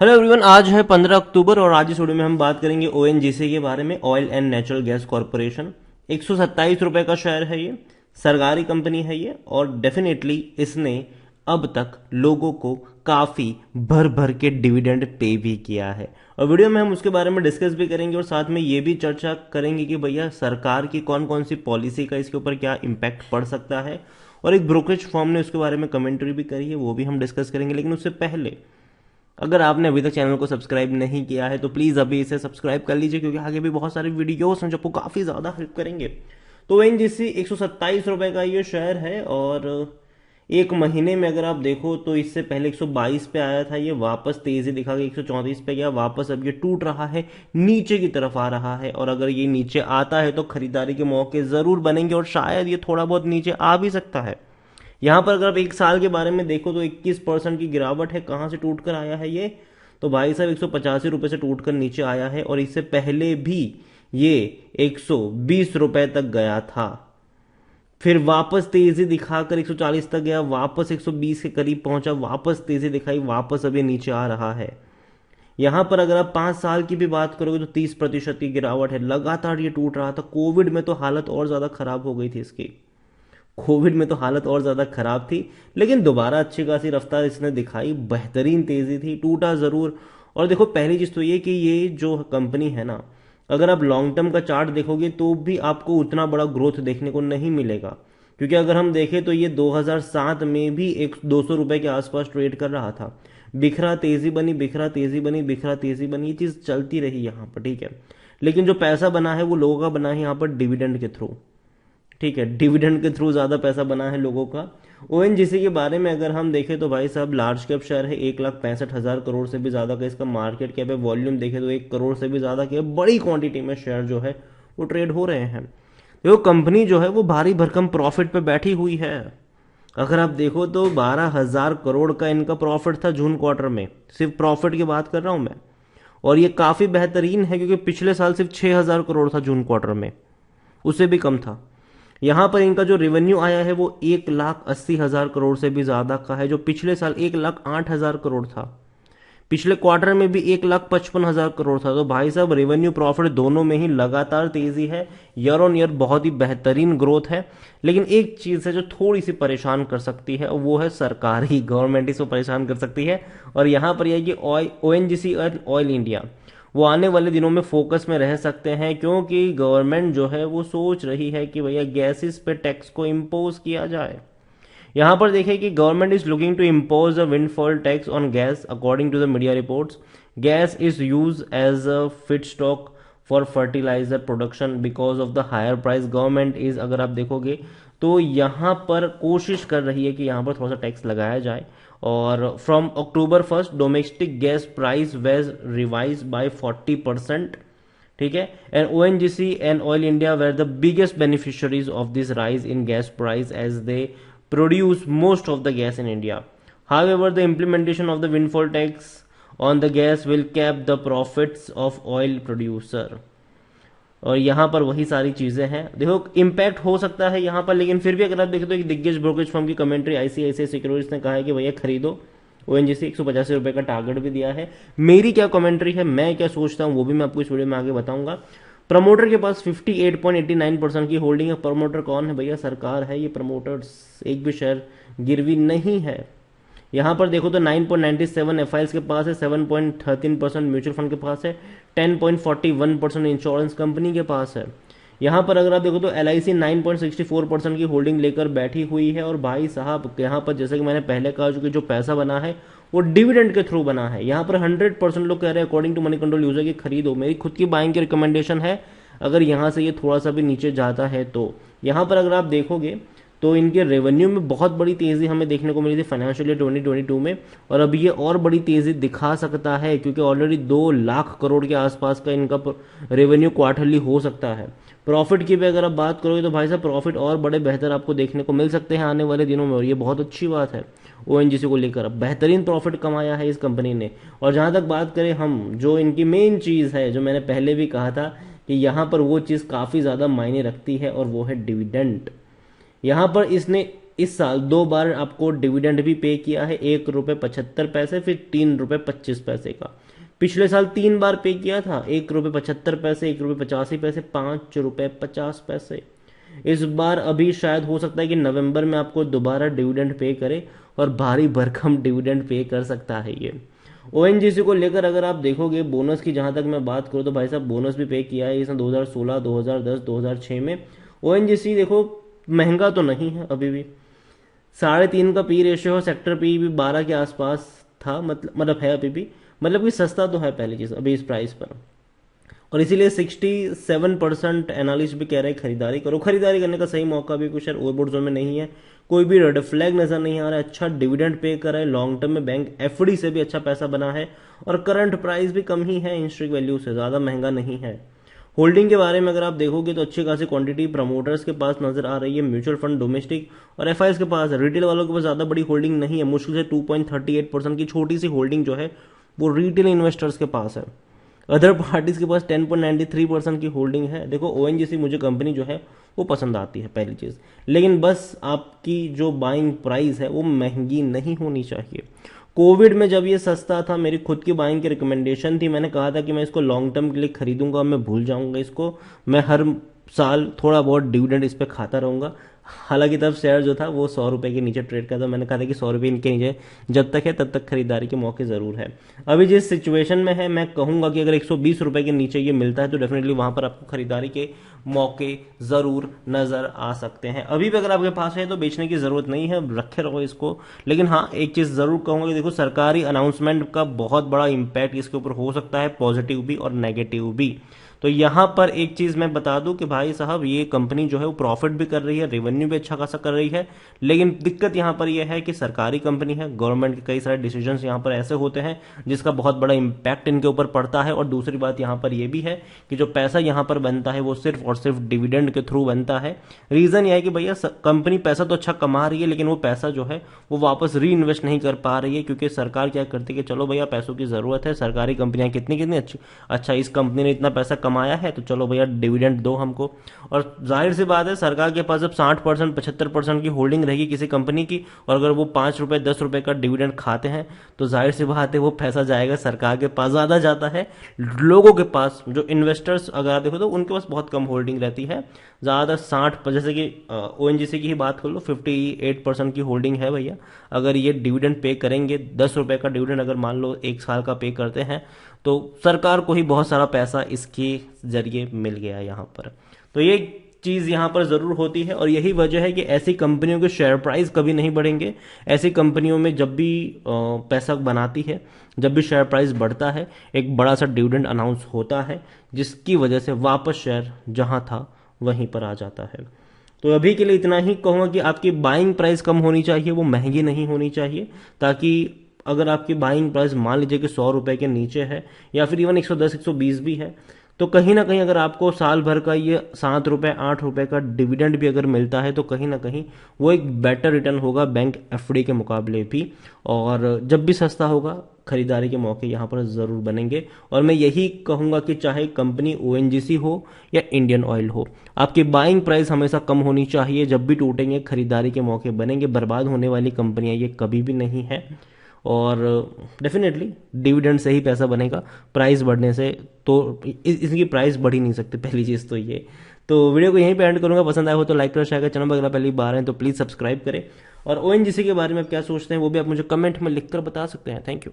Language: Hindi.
हेलो एवरीवन, आज है 15 अक्टूबर और आज इस वीडियो में हम बात करेंगे ओएनजीसी के बारे में। Oil and natural gas corporation 127 रुपए का शेयर है। ये सरकारी कंपनी है ये, और डेफिनेटली इसने अब तक लोगों को काफी भर भर के डिविडेंड पे भी किया है। और वीडियो में हम उसके बारे में डिस्कस भी करेंगे और साथ में ये भी चर्चा करेंगे कि भैया सरकार की कौन कौन सी पॉलिसी का इसके ऊपर क्या इम्पैक्ट पड़ सकता है, और एक ब्रोकरेज फर्म ने उसके बारे में कमेंट्री भी करी है, वो भी हम डिस्कस करेंगे। लेकिन उससे पहले अगर आपने अभी तक चैनल को सब्सक्राइब नहीं किया है तो प्लीज़ अभी इसे सब्सक्राइब कर लीजिए, क्योंकि आगे भी बहुत सारे वीडियोस हैं जो आपको काफ़ी ज़्यादा हेल्प करेंगे। तो ओएनजीसी 127 रुपए का ये शेयर है, और एक महीने में अगर आप देखो तो इससे पहले 122 पे आया था, ये वापस तेजी दिखा के 134 पे गया, वापस अब ये टूट रहा है, नीचे की तरफ आ रहा है। और अगर ये नीचे आता है तो खरीदारी के मौके ज़रूर बनेंगे, और शायद ये थोड़ा बहुत नीचे आ भी सकता है। यहां पर अगर आप एक साल के बारे में देखो तो 21% की गिरावट है। कहां से टूट कर आया है ये? तो भाई साहब 185 रुपए से टूट कर नीचे आया है, और इससे पहले भी ये 120 रुपए तक गया था, फिर वापस तेजी दिखाकर 140 तक गया, वापस 120 के करीब पहुंचा, वापस तेजी दिखाई, वापस अभी नीचे आ रहा है। यहां पर अगर आप 5 साल की भी बात करोगे तो 30% की गिरावट है। लगातार ये टूट रहा था। कोविड में तो हालत और ज्यादा खराब हो गई थी इसकी, कोविड में तो हालत और ज़्यादा खराब थी, लेकिन दोबारा अच्छी खासी रफ्तार इसने दिखाई, बेहतरीन तेज़ी थी, टूटा ज़रूर। और देखो, पहली चीज़ तो ये कि ये जो कंपनी है ना, अगर आप लॉन्ग टर्म का चार्ट देखोगे तो भी आपको उतना बड़ा ग्रोथ देखने को नहीं मिलेगा। क्योंकि अगर हम देखें तो ये 2007 में भी एक 200 रुपए के आसपास ट्रेड कर रहा था। बिखरा तेज़ी बनी, बिखरा तेज़ी बनी, बिखरा तेज़ी बनी, ये चीज़ चलती रही यहाँ पर, ठीक है। लेकिन जो पैसा बना है वो लोगों का बना है यहाँ पर डिविडेंड के थ्रू, ठीक है। डिविडेंड के थ्रू ज्यादा पैसा बना है लोगों का। ओएनजीसी के बारे में अगर हम देखें तो भाई साहब लार्ज कैप शेयर है, 1,65,000 करोड़ से भी ज्यादा का इसका मार्केट कैप है। वॉल्यूम देखें तो 1 करोड़ से भी ज्यादा की बड़ी क्वांटिटी में शेयर जो है वो ट्रेड हो रहे हैं। तो कंपनी जो है वो भारी भरकम प्रॉफिट पे बैठी हुई है। अगर आप देखो तो 12,000 करोड़ का इनका प्रॉफिट था जून क्वार्टर में, सिर्फ प्रॉफिट की बात कर रहा हूं मैं। और ये काफी बेहतरीन है, क्योंकि पिछले साल सिर्फ 6,000 करोड़ था जून क्वार्टर में, उससे भी कम था। यहां पर इनका जो रेवेन्यू आया है वो 1,80,000 करोड़ से भी ज्यादा का है, जो पिछले साल 1,08,000 करोड़ था। पिछले क्वार्टर में भी 1,55,000 करोड़ था। तो भाई साहब रेवेन्यू प्रॉफिट दोनों में ही लगातार तेजी है, ईयर ऑन ईयर बहुत ही बेहतरीन ग्रोथ है। लेकिन एक चीज है जो थोड़ी सी परेशान कर सकती है, वो है सरकार ही, गवर्नमेंट इसको परेशान कर सकती है। और यहां पर यह कि ओएनजीसी और ऑयल इंडिया वो आने वाले दिनों में फोकस में रह सकते हैं, क्योंकि गवर्नमेंट जो है वो सोच रही है कि भैया गैसेस पे टैक्स को इम्पोज किया जाए। यहां पर देखें कि government is looking to impose a windfall tax on gas. According to the media reports, gas is use as a feedstock for fertiliser production because of the higher price. Government is, अगर आप देखोगे तो यहां पर कोशिश कर रही है कि यहां पर थोड़ा सा टैक्स लगाया जाए। और from October 1 domestic gas price was revise by 40%, ठीक है। And ONGC and Oil India were the biggest beneficiaries of this rise in gas price as they produce most of the gas in India. However, the implementation of the windfall tax on the gas will cap the profits of oil producer. और यहाँ पर वही सारी चीजें हैं। देखो, इम्पैक्ट हो सकता है यहाँ पर, लेकिन फिर भी अगर आप देखें तो एक दिग्गज ब्रोकरेज फर्म की कमेंट्री आईसीआईसीआई सिक्योरिटीज ने कहा है कि भैया खरीदो। ओएनजीसी 185 रुपए का टारगेट भी दिया है। मेरी क्या कमेंट्री है, मैं क्या सोचता हूँ, वो भी मैं आपको इस वीडियो में आगे बताऊंगा। प्रमोटर के पास 58.89% की होल्डिंग है। प्रमोटर कौन है भैया? सरकार है। ये प्रमोटर्स एक भी शेयर गिरवी नहीं है। यहां पर देखो तो 9.97 एफआईएल्स के पास है, 7.13% म्यूचुअल फंड के पास है, 10.41% इंश्योरेंस कंपनी के पास है। यहां पर अगर आप देखो तो एलआईसी 9.64% की होल्डिंग लेकर बैठी हुई है। और भाई साहब यहां पर जैसे कि मैंने पहले कहा, जो कि जो पैसा बना है वो डिविडेंड के थ्रू बना है। यहां पर 100% लोग कह रहे हैं according to Moneycontrol user की खरीदो। मेरी खुद की बाइंग की रिकमेंडेशन है, अगर यहां से ये थोड़ा सा भी नीचे जाता है तो। यहां पर अगर आप देखोगे तो इनके रेवेन्यू में बहुत बड़ी तेजी हमें देखने को मिली थी फाइनेंशियल ईयर 2022 में, और अब ये और बड़ी तेजी दिखा सकता है, क्योंकि ऑलरेडी 2 लाख करोड़ के आसपास का इनका रेवेन्यू क्वार्टरली हो सकता है। प्रॉफिट की भी अगर आप बात करोगे तो भाई साहब प्रॉफिट और बड़े बेहतर आपको देखने को मिल सकते हैं आने वाले दिनों में, और ये बहुत अच्छी बात है। ओएनजीसी को लेकर अब बेहतरीन प्रॉफिट कमाया है इस कंपनी ने। और जहां तक बात करें हम, जो इनकी मेन चीज है, जो मैंने पहले भी कहा था कि यहां पर वो चीज काफी ज्यादा मायने रखती है, और वो है डिविडेंड। यहां पर इसने इस साल 2 बार आपको डिविडेंड भी पे किया है, 1 रुपये 75 पैसे, फिर 3 रुपये 25 पैसे का। पिछले साल 3 बार पे किया था, 1 रुपये 75 पैसे, 1 रुपये 85 पैसे, 5 रुपये 50 पैसे। इस बार अभी शायद हो सकता है कि नवंबर में आपको दोबारा डिविडेंड पे करे और भारी भरकम डिविडेंड पे कर सकता है ये। ओएनजीसी को लेकर अगर आप देखोगे बोनस की जहां तक मैं बात करूं तो भाई साहब बोनस भी पे किया है इसने 2016, 2010, 2006 में। ओएनजीसी देखो महंगा तो नहीं है अभी भी, 3.5 का पी रेशियो, सेक्टर पी भी 12 के आसपास था, मतलब है अभी भी, मतलब कि सस्ता तो है पहली चीज अभी इस प्राइस पर। और इसीलिए 67% एनालिस्ट भी कह रहे हैं खरीदारी करो। खरीदारी करने का सही मौका भी कुछ ओवरबोट जोन में नहीं है, कोई भी रेड फ्लैग नजर नहीं आ रहा है, अच्छा डिविडेंड पे कर रहा है, लॉन्ग टर्म में बैंक एफडी से भी अच्छा पैसा बना है, और करंट प्राइस भी कम ही है इंस्ट्रिक वैल्यू से, ज्यादा महंगा नहीं है। होल्डिंग के बारे में अगर आप देखोगे तो अच्छी खासी क्वांटिटी प्रमोटर्स के पास नजर आ रही है, म्यूचुअल फंड डोमेस्टिक और एफआईएस के पास। रिटेल वालों के पास ज्यादा बड़ी होल्डिंग नहीं है, मुश्किल से 2.38% की छोटी सी होल्डिंग जो है वो रिटेल इन्वेस्टर्स के पास है। अदर पार्टीज के पास 10.93% की होल्डिंग है। देखो ओएनजीसी मुझे कंपनी जो है वो पसंद आती है पहली चीज, लेकिन बस आपकी जो बाइंग प्राइस है वो महंगी नहीं होनी चाहिए। कोविड में जब ये सस्ता था, मेरी खुद की बाइंग की रिकमेंडेशन थी, मैंने कहा था कि मैं इसको लॉन्ग टर्म के लिए खरीदूंगा, मैं भूल जाऊंगा इसको, मैं हर साल थोड़ा बहुत डिविडेंड इस पर खाता रहूंगा। हालांकि तब शेयर जो था वो 100 रुपए के नीचे ट्रेड करता, मैंने कहा था कि 100 रुपए इनके नीचे जब तक है तब तक खरीदारी के मौके जरूर है। अभी जिस सिचुएशन में है मैं कहूंगा कि अगर 120 रुपए के नीचे ये मिलता है तो डेफिनेटली वहां पर आपको खरीदारी के मौके जरूर नजर आ सकते हैं। अभी भी अगर आपके पास है तो बेचने की जरूरत नहीं है, रखे रहो इसको। लेकिन हाँ एक चीज जरूर कहूंगा कि देखो सरकारी अनाउंसमेंट का बहुत बड़ा इंपैक्ट इसके ऊपर हो सकता है, पॉजिटिव भी और नेगेटिव भी। तो यहां पर एक चीज मैं बता दूं कि भाई साहब ये कंपनी जो है वो प्रॉफिट भी कर रही है, रेवेन्यू भी अच्छा खासा कर रही है, लेकिन दिक्कत यहां पर यह है कि सरकारी कंपनी है, गवर्नमेंट के कई सारे डिसीजंस यहां पर ऐसे होते हैं जिसका बहुत बड़ा इंपैक्ट इनके ऊपर पड़ता है। और दूसरी बात यहां पर यह भी है कि जो पैसा यहां पर बनता है वो सिर्फ और सिर्फ डिविडेंड के थ्रू बनता है। रीजन यह है कि भैया कंपनी पैसा तो अच्छा कमा रही है लेकिन वो पैसा जो है वो वापस री इन्वेस्ट नहीं कर पा रही है, क्योंकि सरकार क्या करती है कि चलो भैया पैसों की जरूरत है, सरकारी कंपनियां कितनी कितनी अच्छी, अच्छा इस कंपनी ने इतना पैसा कमाया है तो चलो भैया डिविडेंड दो हमको। और जाहिर सी बात है सरकार के पास जब 60% 75% की होल्डिंग रहेगी किसी कंपनी की, और अगर वो 5 रुपए 10 रुपए का डिविडेंड खाते हैं तो जाहिर सी बात है वो पैसा जाएगा सरकार के पास, ज्यादा जाता है लोगों के पास। जो इन्वेस्टर्स अगर आप देखो तो उनके पास बहुत कम होल्डिंग रहती है, ज्यादातर 60, जैसे कि ओएनजीसी की ही बात कर लो 58% की होल्डिंग है भैया। अगर ये डिविडेंड पे करेंगे, 10 रुपए का डिविडेंड अगर मान लो 1 साल का पे करते हैं तो सरकार को ही बहुत सारा पैसा इसके जरिए मिल गया यहाँ पर। तो ये चीज यहाँ पर जरूर होती है, और यही वजह है कि ऐसी कंपनियों के शेयर प्राइस कभी नहीं बढ़ेंगे। ऐसी कंपनियों में जब भी पैसा बनाती है, जब भी शेयर प्राइस बढ़ता है, एक बड़ा सा डिविडेंड अनाउंस होता है जिसकी वजह से वापस शेयर जहां था वहीं पर आ जाता है। तो अभी के लिए इतना ही कहूंगा कि आपकी बाइंग प्राइस कम होनी चाहिए, वो महंगी नहीं होनी चाहिए, ताकि अगर आपकी बाइंग प्राइस मान लीजिए कि 100 रुपए के नीचे है या फिर इवन 110 120 भी है, तो कहीं ना कहीं अगर आपको साल भर का ये 7 रुपए 8 रुपए का डिविडेंड भी अगर मिलता है तो कहीं ना कहीं वो एक बेटर रिटर्न होगा बैंक एफडी के मुकाबले भी। और जब भी सस्ता होगा खरीदारी के मौके यहाँ पर जरूर बनेंगे। और मैं यही कहूंगा कि चाहे कंपनी ओएनजीसी हो या इंडियन ऑयल हो, आपकी बाइंग प्राइस हमेशा कम होनी चाहिए। जब भी टूटेंगे खरीदारी के मौके बनेंगे, बर्बाद होने वाली कंपनियां ये कभी भी नहीं है। और डेफिनेटली डिविडेंड से ही पैसा बनेगा, प्राइस बढ़ने से तो इसकी प्राइस बढ़ ही नहीं सकती, पहली चीज़ तो ये। तो वीडियो को यहीं पे एंड करूंगा, पसंद आया हो तो लाइक करो, शेयर करो, चैनल पर अगर पहली बार है तो प्लीज़ सब्सक्राइब करें। और ओएनजीसी के बारे में आप क्या सोचते हैं वो भी आप मुझे कमेंट में लिखकर बता सकते हैं। Thank you.